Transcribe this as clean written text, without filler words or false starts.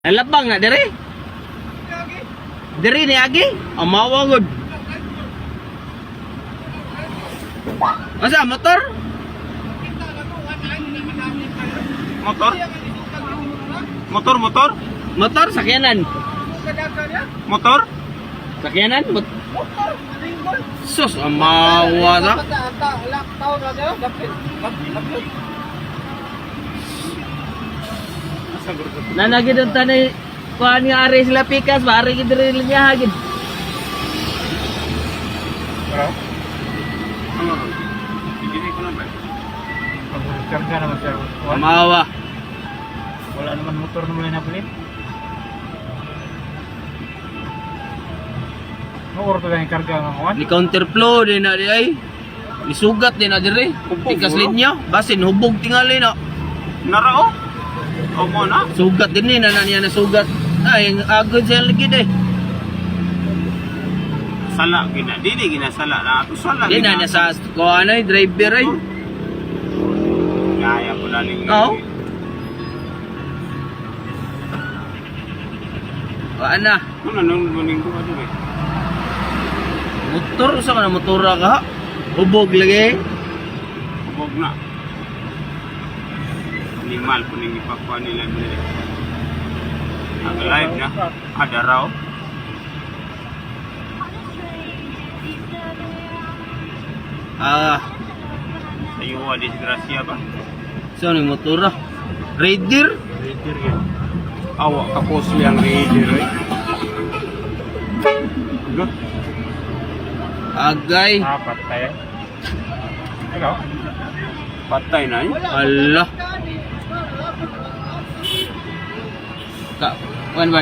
Nalabang na diri. Diri ni agi. Amawa gud. Asa motor? Motor? Motor? Motor sakyanan. Motor? Sakyanan. Sus amawa ta. Nanagid ang tanay kuan nga ari sila pikas bari gid diri linya hagid. Ano? Hindi ko na ba? Karga naman sir. Amawa. Wala naman motor na muli nabili. Mauro lang yung karga ng kuwan. Ni counterflow din na di ay. Isugat din na diri. Pikas linya basin hubog tingali na. Narao? O mo na? Sugat din ni na niya na sugat. Ay agad siya lagi eh. Sala gina. Dili gina sala na ato sala. Di na sa kuan ay driver ay. Gaya ko laling. Oo. Kuan na. Ano nang muning ko ato eh? Motor sa kana motor ka. Hubog lagi. Kubog na. Animal po ning ipakuha nila nila. Ang live na. Ada raw. Ayuwa disgrasya ba? So ni motor Raider. Raider yun. Awa kapos yang raider eh. Good. Agay. Apat tayo. Ikaw? Patay na eh. Allah. Ka, kuan ba?